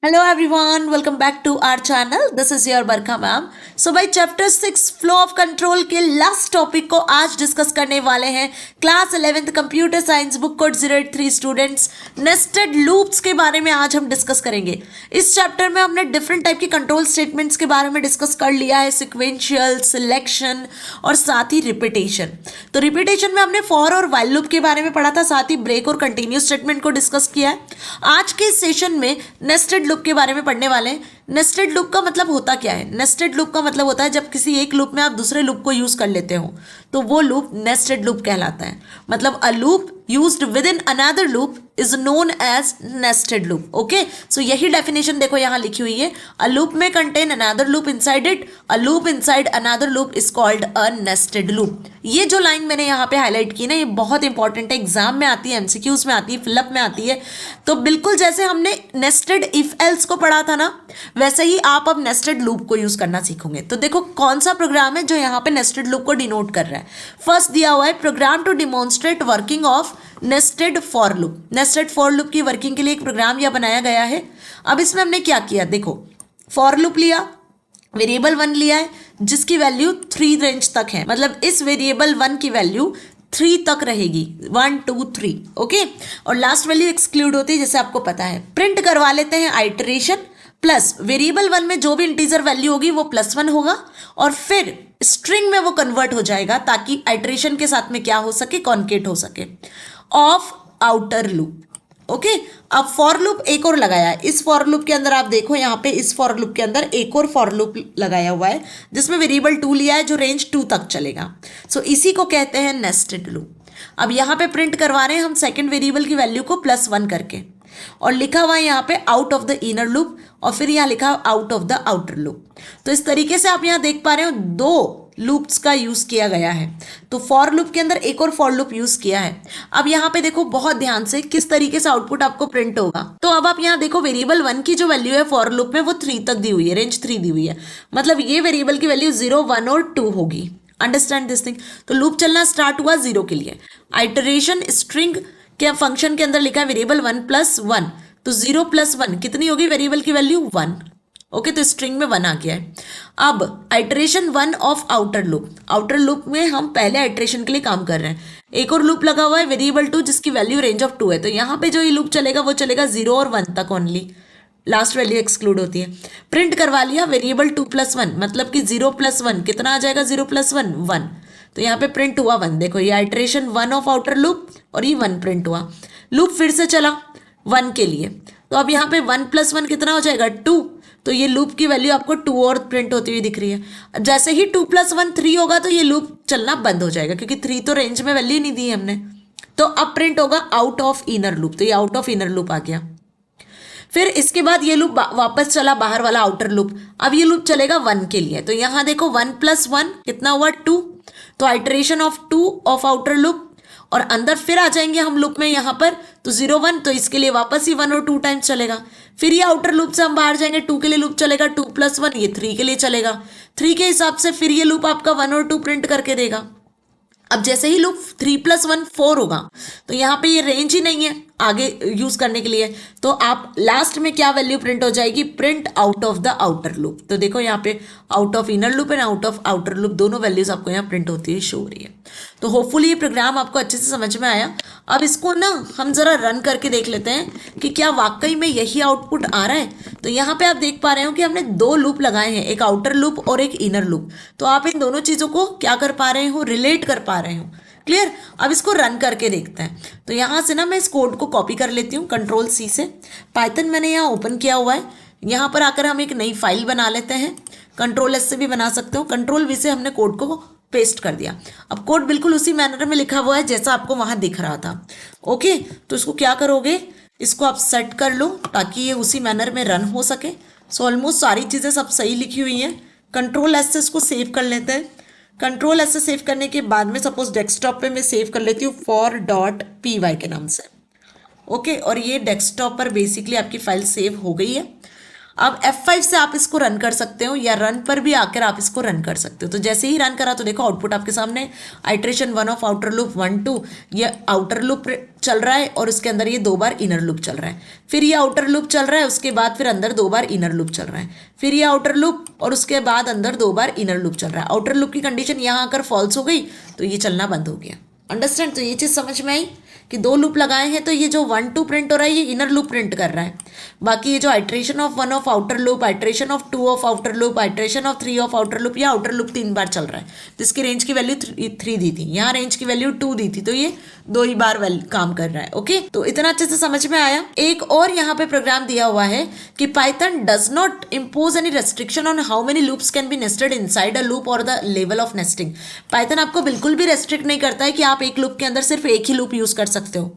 Hello everyone, welcome back to our channel. This is your Barkha ma'am. So भाई chapter 6 flow of control के last topic को आज discuss करने वाले हैं. Class 11th computer science book code 083 students. Nested loops के बारे में आज हम डिस्कस करेंगे. इस चैप्टर में हमने डिफरेंट टाइप की कंट्रोल स्टेटमेंट्स के बारे में डिस्कस कर लिया है. सिक्वेंशियल, सिलेक्शन और साथ ही रिपीटेशन. तो रिपीटेशन में हमने फॉर और व्हाइल लूप के बारे में पढ़ा था, साथ ही ब्रेक और कंटिन्यूस स्टेटमेंट को डिस्कस किया है. आज के सेशन में नेस्टेड लूप के बारे में पढ़ने वाले हैं. नेस्टेड लूप का मतलब होता क्या है? नेस्टेड लूप का मतलब होता है जब किसी एक लूप में आप दूसरे लूप को यूज कर लेते हो तो वो लूप नेस्टेड लूप कहलाता है. मतलब a loop used with in another loop is known as nested loop. Okay, so यही डेफिनेशन देखो यहाँ लिखी हुई है. अ लूप में contain another loop inside it. A loop inside another loop is called a nested loop. ये जो line मैंने यहाँ पे हाईलाइट की ना, ये बहुत इंपॉर्टेंट है. एग्जाम में आती है, एमसीक्यूज में आती है, फिलअप में आती है. तो बिल्कुल जैसे हमने नेस्टेड इफ एल्स को पढ़ा था ना, वैसे ही आप अब नेस्टेड लूप को यूज करना सीखोगे. तो देखो कौन सा प्रोग्राम है जो यहाँ पे नेस्टेड लूप को डिनोट कर रहा है. फर्स्ट दिया हुआ है program to demonstrate working of nested for loop. Nested for loop की वर्किंग के लिए एक प्रोग्राम यह बनाया गया है. अब इसमें हमने क्या किया, देखो फॉर लूप लिया, वेरिएबल 1 लिया है जिसकी वैल्यू 3 रेंज तक है. मतलब इस वेरिएबल 1 की वैल्यू 3 तक रहेगी, 1 2 3. ओके, और लास्ट वैल्यू एक्सक्लूड होती है जैसे आपको पता है. प्रिंट करवा लेते हैं आइटरेशन प्लस वेरिएबल 1 में जो भी इंटीजर वैल्यू होगी वो +1 होगा और फिर स्ट्रिंग में वो कन्वर्ट हो जाएगा ताकि आइटरेशन के साथ में क्या हो सके, कॉन्केट हो सके. Of outer loop. ओके, अब फॉर लूप एक और लगाया है. इस फॉर लूप के अंदर आप देखो यहाँ पे इस फॉर लूप के अंदर एक और फॉर लूप लगाया हुआ है जिसमें वेरिएबल 2 लिया है जो रेंज 2 तक चलेगा. सो इसी को कहते हैं नेस्टेड लूप. अब यहाँ पे प्रिंट करवा रहे हैं हम सेकंड वेरिएबल की वैल्यू को +1 करके और लिखा हुआ है यहाँ पे out of the inner loop और फिर यहाँ लिखा out of the outer loop. तो इस तरीके से आप यहाँ देख पा रहे हो दो लूप्स का यूज किया गया है. तो फॉर लूप के अंदर एक और फॉर लूप यूज किया है. अब यहाँ पे देखो बहुत ध्यान से किस तरीके से आउटपुट आपको प्रिंट होगा. तो अब आप यहाँ देखो वेरिएबल 1 की जो वैल्यू है फॉर लूप में वो 3 तक दी हुई है, रेंज 3 दी हुई है. मतलब ये वेरिएबल की वैल्यू 0 1 और 2 होगी. Understand this thing. तो लूप चलना स्टार्ट हुआ 0 के लिए. आइटरेशन स्ट्रिंग के फंक्शन के अंदर लिखा है वेरिएबल 1 + 1. तो 0 + 1 कितनी होगी, वेरिएबल की वैल्यू 1. ओके, तो स्ट्रिंग में 1 आ गया है. अब iteration 1 of outer loop. Outer loop में हम पहले आइटरेशन के लिए काम कर रहे हैं. एक और लूप लगा हुआ है वेरिएबल 2 जिसकी वैल्यू रेंज ऑफ 2 है. तो यहाँ पे जो ये लूप चलेगा वो चलेगा 0 और 1 तक ओनली. लास्ट वैल्यू एक्सक्लूड होती है. प्रिंट करवा लिया वेरिएबल 2 + 1 मतलब कि 0 + 1 कितना आ जाएगा, 0 + 1 1. तो यहाँ पे प्रिंट हुआ 1. देखो ये आइटरेशन 1 ऑफ आउटर लूप और ये 1 प्रिंट हुआ. लूप फिर से चला 1 के लिए. तो अब यहाँ पे 1 + 1 कितना हो जाएगा, 2. तो ये लूप की वैल्यू आपको 2 और प्रिंट होती हुई दिख रही है. अब जैसे ही 2 + 1 3 होगा तो ये लूप चलना बंद हो जाएगा क्योंकि 3 तो रेंज में वैल्यू नहीं दी है हमने. तो अब प्रिंट होगा आउट ऑफ इनर लूप. तो ये आउट ऑफ इनर लूप आ गया. फिर इसके बाद ये लूप वापस चला बाहर वाला आउटर लूप. अब ये लूप चलेगा 1 के लिए. तो यहाँ देखो 1 + 1 कितना हुआ, 2. तो iteration of 2 of outer loop और अंदर फिर आ जाएंगे हम लूप में यहाँ पर. तो 0 1 तो इसके लिए वापस ही 1 और 2 टाइम्स चलेगा. फिर ये आउटर लूप से हम बाहर जाएंगे, 2 के लिए लूप चलेगा, 2 + 1 ये 3 के लिए चलेगा. 3 के हिसाब से फिर ये लूप आपका 1 और 2 प्रिंट करके देगा. अब जैसे ही लूप 3 + 1 4 होगा तो यहाँ पे ये रेंज ही नहीं है आगे यूज करने के लिए. तो आप लास्ट में क्या वैल्यू प्रिंट हो जाएगी, print out of the outer loop. तो देखो यहाँ पे out of inner loop and out of outer loop दोनों वैल्यूज आपको यहाँ प्रिंट होती है, शो हो रही है. तो होपफुली ये प्रोग्राम आपको अच्छे से समझ में आया. अब इसको ना हम जरा रन करके देख लेते हैं कि क्या वाकई में यही आउटपुट आ रहा है. तो यहाँ पे आप देख पा रहे हो कि हमने 2 लूप लगाए हैं, एक आउटर लूप और एक इनर लूप. तो आप इन दोनों चीजों को क्या कर पा रहे हो, रिलेट कर पा रहे हो. क्लियर. अब इसको रन करके देखते हैं. तो यहाँ से ना मैं इस कोड को कॉपी कर लेती हूँ Ctrl+C से. पाइथन मैंने यहाँ ओपन किया हुआ है. यहाँ पर आकर हम एक नई फाइल बना लेते हैं. Ctrl+S से भी बना सकते हो. Ctrl+V से हमने कोड को पेस्ट कर दिया. अब कोड बिल्कुल उसी मैनर में लिखा हुआ है जैसा आपको वहाँ दिख रहा था. ओके, तो इसको क्या करोगे, इसको आप सेट कर लो ताकि ये उसी मैनर में रन हो सके. सो ऑलमोस्ट सारी चीज़ें सब सही लिखी हुई हैं. Ctrl+S से इसको सेव कर लेते हैं. Ctrl+S से सेव करने के बाद में सपोज डेस्कटॉप पे मैं सेव कर लेती हूँ for.py के नाम से. ओके, और ये डेस्कटॉप पर बेसिकली आपकी फाइल सेव हो गई है. अब F5 से आप इसको रन कर सकते हो या रन पर भी आकर आप इसको रन कर सकते हो। तो जैसे ही रन करा तो देखो आउटपुट आपके सामने, आइट्रेशन 1 ऑफ आउटर लूप 1 2, ये आउटर लूप चल रहा है और उसके अंदर ये 2 बार इनर लूप चल रहा है, फिर ये आउटर लूप चल रहा है, उसके बाद फिर अंदर 2 बार इनर लूप चल रहा है, फिर ये आउटर लूप और उसके बाद अंदर 2 बार इनर लूप चल रहा है। आउटर लूप की कंडीशन यहाँ आकर फॉल्स हो गई तो ये चलना बंद हो गया। अंडरस्टैंड? तो ये चीज़ समझ में आई कि 2 लूप लगाए हैं तो ये जो 1 2 प्रिंट हो रहा है ये इनर लूप प्रिंट कर रहा है। बाकी ये जो iteration of 1 of outer loop, iteration of 2 of outer loop, iteration of 3 of outer loop, या आउटर लूप 3 बार चल रहा है, जिसकी रेंज की वैल्यू 3 दी थी, यहाँ रेंज की वैल्यू 2 दी थी, तो ये 2 ही बार काम कर रहा है। ओके, तो इतना अच्छे से समझ में आया। एक और यहाँ पे प्रोग्राम दिया हुआ है कि Python does not impose any restriction on how many loops can be nested inside a loop और the level of nesting. Python आपको बिल्कुल भी रेस्ट्रिक्ट नहीं करता है कि आप एक लूप के अंदर सिर्फ एक ही लूप यूज कर सकते हो।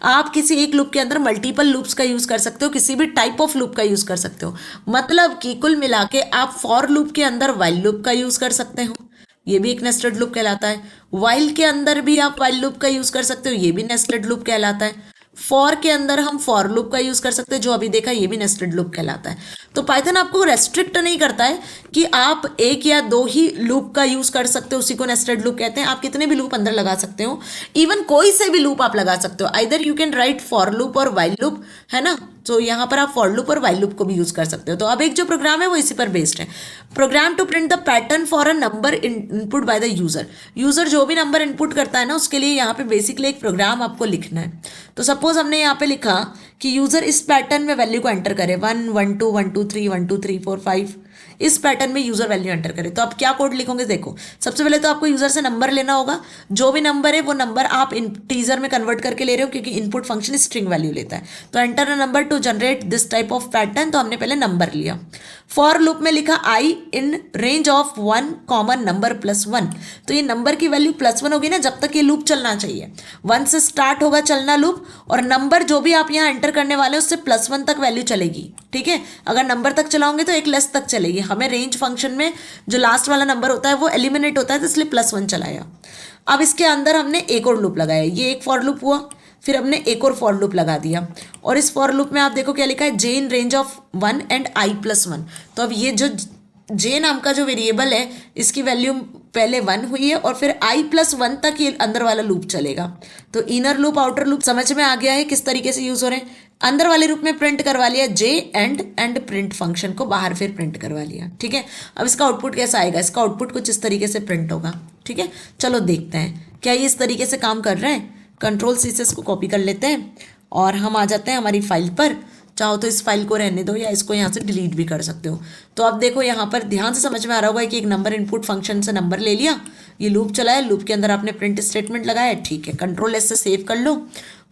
आप किसी एक लूप के अंदर मल्टीपल लूप्स का यूज कर सकते हो, किसी भी टाइप ऑफ लूप का यूज कर सकते हो। मतलब कि कुल मिला के आप फॉर लूप के अंदर व्हाइल लूप का यूज कर सकते हो, ये भी एक नेस्टेड लूप कहलाता है। व्हाइल के अंदर भी आप व्हाइल लूप का यूज कर सकते हो, ये भी नेस्टेड लूप कहलाता है। फॉर के अंदर हम फॉर लूप का यूज कर सकते हैं, जो अभी देखा ये भी नेस्टेड लूप कहलाता है। तो पाइथन आपको रेस्ट्रिक्ट नहीं करता है कि आप एक या 2 ही लूप का यूज कर सकते हो, उसी को नेस्टेड लूप कहते हैं। आप कितने भी लूप अंदर लगा सकते हो, इवन कोई से भी लूप आप लगा सकते हो। Either you can write for loop और व्हाइल लूप, है ना। तो यहाँ पर आप फॉर लूप और व्हाइल लूप को भी यूज कर सकते हो। तो अब एक जो प्रोग्राम है वो इसी पर बेस्ड है। Program to print the pattern for a number input by the user. User जो भी नंबर इनपुट करता है ना, उसके लिए यहाँ पे बेसिकली एक प्रोग्राम आपको लिखना है। तो सपोज हमने यहाँ पे लिखा कि यूजर इस पैटर्न में वैल्यू को एंटर करे 1 1 2 1 2 3 1 2 3 4 5, इस पैटर्न में यूजर वैल्यू एंटर करे। तो आप क्या कोड लिखोगे? देखो, सबसे पहले तो आपको यूजर से नंबर लेना होगा। जो भी नंबर है वो नंबर आप इंटीजर में कन्वर्ट करके ले रहे हो, क्योंकि इनपुट फंक्शन स्ट्रिंग वैल्यू लेता है। तो enter a number to generate this type of pattern. तो हमने पहले नंबर लिया। फॉर लूप में लिखा I in range of 1 comma number +1। तो ये नंबर की वैल्यू +1 होगी ना, जब तक ये लूप चलना चाहिए। 1 से स्टार्ट होगा चलना लूप, और नंबर जो भी आप यहाँ एंटर करने वाले हो उससे +1 तक वैल्यू चलेगी। ठीक है, अगर नंबर तक चलाओगे तो एक लेस तक चलेगी। हमें रेंज फंक्शन में जो लास्ट वाला नंबर होता है वो एलिमिनेट होता है, तो इसलिए +1 चलाया। अब इसके अंदर हमने एक और लूप लगाया, ये एक फॉर लूप हुआ, फिर हमने एक और फॉर लूप लगा दिया। और इस फॉर लूप में आप देखो क्या लिखा है, J in range of 1 and i+1। तो अब ये जो जे नाम का जो वेरिएबल है, इसकी वैल्यू पहले 1 हुई है और फिर i+1 तक ये अंदर वाला लूप चलेगा। तो इनर लूप आउटर लूप समझ में आ गया है किस तरीके से यूज हो रहे हैं। अंदर वाले रूप में प्रिंट करवा लिया जे एंड प्रिंट फंक्शन को बाहर फिर प्रिंट करवा लिया। ठीक है, अब इसका आउटपुट कैसा आएगा? इसका आउटपुट कुछ इस तरीके से प्रिंट होगा। ठीक है, चलो देखते हैं क्या ये इस तरीके से काम कर रहा है। कंट्रोल सी से इसको कॉपी कर लेते हैं और हम आ जाते हैं हमारी फाइल पर। चाहो तो इस फाइल को रहने दो या इसको यहाँ से डिलीट भी कर सकते हो। तो अब देखो यहाँ पर ध्यान से समझ में आ रहा होगा कि एक नंबर इनपुट फंक्शन से नंबर ले लिया, ये लूप चलाया, लूप के अंदर आपने प्रिंट स्टेटमेंट लगाया। ठीक है, कंट्रोल एस से सेव कर लो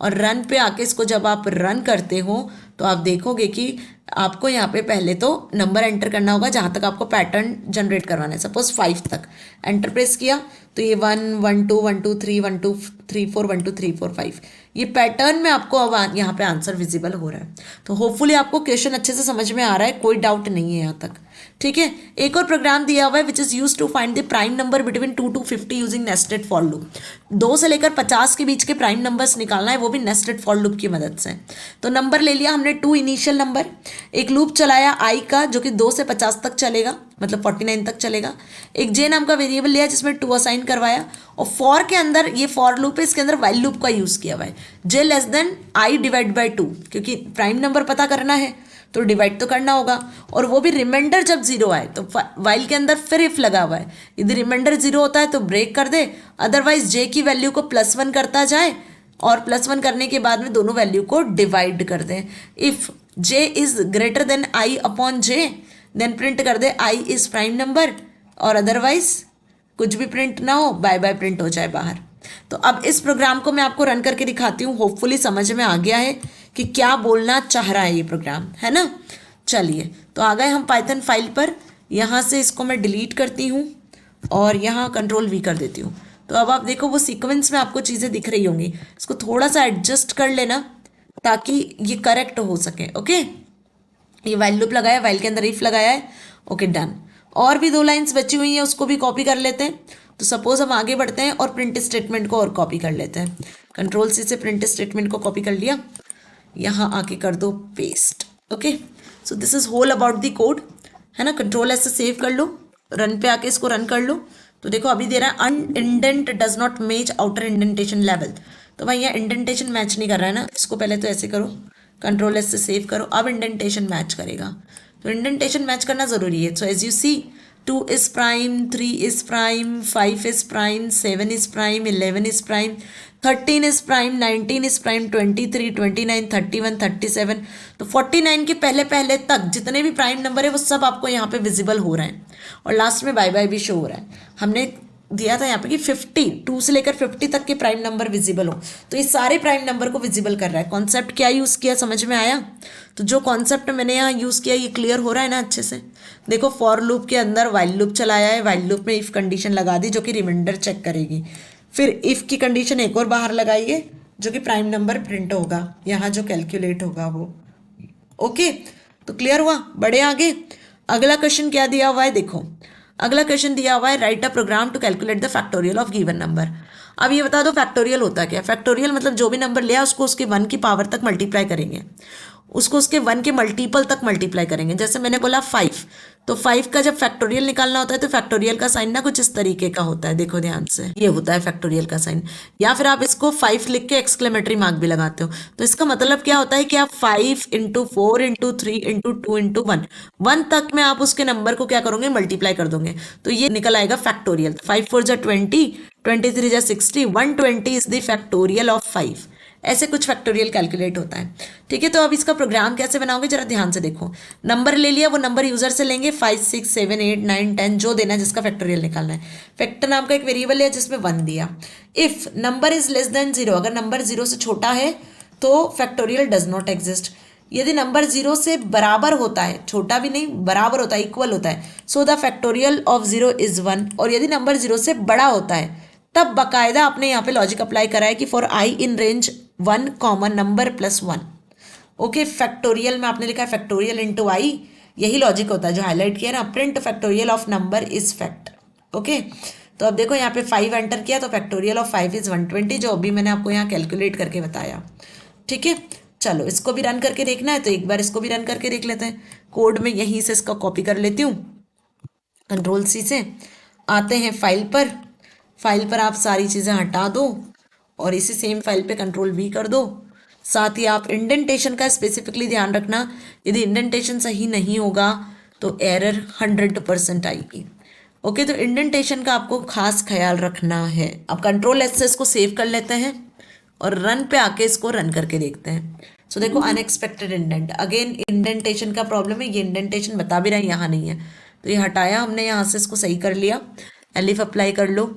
और रन पे आके इसको जब आप रन करते हो तो आप देखोगे कि आपको यहाँ पे पहले तो नंबर एंटर करना होगा जहाँ तक आपको पैटर्न जनरेट करवाना है। सपोज 5 तक एंटर प्रेस किया तो ये 1 1 2 1 2 3 1 2 3 4 1 2 3 4 5 ये पैटर्न में आपको अब यहाँ पे आंसर विजिबल हो रहा है। तो होपफुली आपको क्वेश्चन अच्छे से समझ में आ रहा है, कोई डाउट नहीं है यहाँ तक। ठीक है, एक और प्रोग्राम दिया हुआ है which is use to find the prime number between 2 to 50 using nested for loop. 2 से लेकर 50 के बीच के प्राइम नंबर्स निकालना है, वो भी नेस्टेड फॉर लूप की मदद से। तो नंबर ले लिया हमने 2 इनिशियल नंबर, एक लूप चलाया आई का जो कि 2 से 50 तक चलेगा, मतलब 49 तक चलेगा। एक जे नाम का वेरिएबल लिया जिसमें 2 असाइन करवाया, और फॉर के अंदर ये फॉर लूप है, इसके अंदर व्हाइल लूप का यूज किया हुआ है। J less than I divide by 2, क्योंकि प्राइम नंबर पता करना है तो डिवाइड तो करना होगा, और वो भी रिमाइंडर जब 0 आए तो व्हाइल के अंदर फिर इफ लगा हुआ है, यदि रिमाइंडर 0 होता है तो ब्रेक कर दे, अदरवाइज जे की वैल्यू को +1 करता जाए और +1 करने के बाद में दोनों वैल्यू को डिवाइड कर दे। If J is greater than I upon J then print कर दे आई इज प्राइम नंबर, और अदरवाइज कुछ भी प्रिंट ना हो, बाय बाय प्रिंट हो जाए बाहर। तो अब इस प्रोग्राम को मैं आपको रन करके दिखाती हूँ, होपफुली समझ में आ गया है कि क्या बोलना चाह रहा है ये प्रोग्राम, है ना। चलिए, तो आ गए हम पाइथन फाइल पर। यहाँ से इसको मैं डिलीट करती हूँ और यहाँ कंट्रोल V कर देती हूँ। तो अब आप देखो वो सीक्वेंस में आपको चीज़ें दिख रही होंगी, इसको थोड़ा सा एडजस्ट कर लेना ताकि ये करेक्ट हो सके। ओके, ये व्हाइल लूप लगाया, व्हाइल के अंदर इफ लगाया है। Okay, done. और भी 2 लाइन्स बची हुई हैं, उसको भी कॉपी कर लेते हैं। तो सपोज हम आगे बढ़ते हैं और प्रिंट स्टेटमेंट को और कॉपी कर लेते हैं। कंट्रोल C से प्रिंट स्टेटमेंट को कॉपी कर लिया, यहाँ आके कर दो paste. Okay, so this is whole about the code, है ना। कंट्रोल एस से सेव कर लो, रन पे आके इसको रन कर लो। तो देखो अभी दे रहा है unindent does not match outer indentation level, तो भाई यहाँ इंडेंटेशन मैच नहीं कर रहा है ना। इसको पहले तो ऐसे करो, कंट्रोल एस से सेव करो, अब इंडेंटेशन मैच करेगा। तो इंडेंटेशन मैच करना जरूरी है। So as you see 2 is prime, 3 is prime, 5 is prime, 7 is prime, 11 is prime, 13 is prime, 19 is prime, 23, 29, 31, 37। तो 49 के पहले पहले तक जितने भी प्राइम नंबर है वो सब आपको यहाँ पे विजिबल हो रहे हैं, और लास्ट में बाय बाय भी शो हो रहा है। हमने दिया था यहाँ पे कि 52 से लेकर 50 तक के प्राइम नंबर विजिबल हो, तो ये सारे प्राइम नंबर को विजिबल कर रहा है। कॉन्सेप्ट क्या यूज़ किया समझ में आया? तो जो कॉन्सेप्ट मैंने यहाँ यूज़ किया ये क्लियर हो रहा है ना अच्छे से। देखो फॉर लूप के अंदर वाइल लूप चलाया है, वाइल लूप में इफ़ कंडीशन लगा दी जो कि रिमाइंडर चेक करेगी, फिर इफ़ की कंडीशन एक और बाहर लगाइए जो कि प्राइम नंबर प्रिंट होगा यहाँ जो कैलकुलेट होगा वो। ओके, तो क्लियर हुआ? बढ़े आगे। अगला क्वेश्चन क्या दिया हुआ है देखो, अगला क्वेश्चन दिया हुआ है write a program to calculate the factorial of given number. अब ये बता दो फैक्टोरियल होता क्या? फैक्टोरियल मतलब जो भी नंबर लिया उसको उसके 1 की पावर तक मल्टीप्लाई करेंगे, उसको उसके 1 के मल्टीपल तक मल्टीप्लाई करेंगे। जैसे मैंने बोला 5, तो 5 का जब फैक्टोरियल निकालना होता है तो फैक्टोरियल का साइन ना कुछ इस तरीके का होता है, देखो ध्यान से, ये होता है फैक्टोरियल का साइन। या फिर आप इसको 5 लिख के एक्सक्लेमेटरी मार्क भी लगाते हो, तो इसका मतलब क्या होता है कि आप 5 इंटू 4 इंटू 3 इंटू 2 इंटू 1 तक में आप उसके नंबर को क्या करोगे? मल्टीप्लाई कर दोगे, तो ये निकल आएगा फैक्टोरियल। 5 4 जा 20, 23 जा 60, 120 इज द फैक्टोरियल ऑफ 5। ऐसे कुछ फैक्टोरियल कैलकुलेट होता है, ठीक है। तो अब इसका प्रोग्राम कैसे बनाओगे जरा ध्यान से देखो। नंबर ले लिया, वो नंबर यूजर से लेंगे 5 6 7 8 9 10 जो देना है जिसका फैक्टोरियल निकालना है। फैक्टर नाम का एक वेरिएबल है जिसमें 1 दिया। If number is less than 0, अगर नंबर 0 से छोटा है तो फैक्टोरियल डज नॉट एग्जिस्ट। यदि नंबर 0 से बराबर होता है, छोटा भी नहीं बराबर होता है, इक्वल होता है, so the factorial of 0 is 1। और यदि नंबर 0 से बड़ा होता है तब बाकायदा आपने यहाँ पे लॉजिक अप्लाई करा है कि for I in range 1 comma number plus 1। Okay, factorial में आपने लिखा है फैक्टोरियल इंटू आई, यही लॉजिक होता है जो हाईलाइट किया ना, print factorial of number is fact. Okay, तो अब देखो यहाँ पे 5 एंटर किया तो फैक्टोरियल ऑफ 5 इज 120, जो अभी मैंने आपको यहाँ कैलकुलेट करके बताया, ठीक है। चलो इसको भी रन करके देखना है तो एक बार इसको भी रन करके देख लेते हैं। कोड में यहीं से इसका कॉपी कर लेती हूँ, कंट्रोल सी से आते हैं फाइल पर। फाइल पर आप सारी चीज़ें हटा दो और इसी सेम फाइल पे कंट्रोल वी कर दो। साथ ही आप इंडेंटेशन का स्पेसिफिकली ध्यान रखना, यदि इंडेंटेशन सही नहीं होगा तो एरर 100% आएगी। ओके, तो इंडेंटेशन का आपको खास ख्याल रखना है। अब कंट्रोल एस से इसको सेव कर लेते हैं और रन पे आके इसको रन करके देखते हैं। सो देखो अनएक्सपेक्टेड इंडेंट, अगेन इंडेंटेशन का प्रॉब्लम है, ये इंडेंटेशन बता भी रहा है यहाँ नहीं है, तो ये हटाया हमने, यहाँ से इसको सही कर लिया। एलिफ अप्लाई कर लो,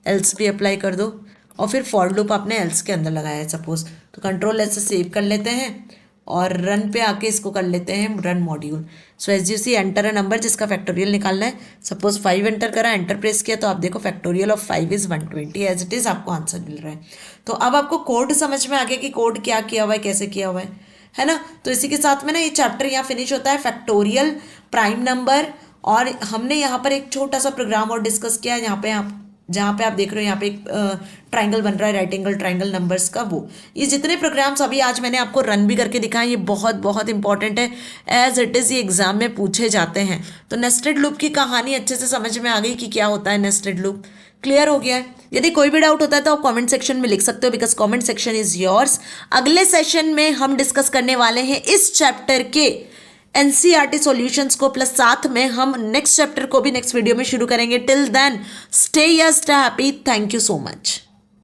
एल्स भी अप्लाई कर दो, और फिर फॉर लूप आपने एल्स के अंदर लगाया है सपोज, तो कंट्रोल एस से सेव कर लेते हैं और रन पे आके इसको कर लेते हैं run module. So as you see enter a number जिसका फैक्टोरियल निकालना है, सपोज 5 एंटर करा, एंटर प्रेस किया तो आप देखो factorial of 5 is 120 as it is, आपको आंसर मिल रहा है। तो अब आपको कोड समझ में आ गया कि कोड क्या किया हुआ है, कैसे किया हुआ है ना। तो इसी के साथ में ना ये चैप्टर यहाँ फिनिश होता है, फैक्टोरियल, प्राइम नंबर, और हमने यहाँ पर एक छोटा सा प्रोग्राम और डिस्कस किया है। यहाँ पे आप जहाँ पे आप देख रहे हो यहाँ पे एक ट्राइंगल बन रहा है, राइट एंगल ट्राइंगल नंबर्स का, वो ये जितने प्रोग्राम्स अभी आज मैंने आपको रन भी करके दिखाए ये बहुत बहुत इंपॉर्टेंट है, एज इट इज़ ये एग्जाम में पूछे जाते हैं। तो नेस्टेड लूप की कहानी अच्छे से समझ में आ गई कि क्या होता है नेस्टेड लूप, क्लियर हो गया है। यदि कोई भी डाउट होता है तो आप कमेंट सेक्शन में लिख सकते हो, because comment section is yours. अगले सेशन में हम डिस्कस करने वाले हैं इस चैप्टर के एनसीईआरटी सॉल्यूशंस को, प्लस साथ में हम नेक्स्ट चैप्टर को भी नेक्स्ट वीडियो में शुरू करेंगे। टिल देन स्टे या stay happy, thank you so much.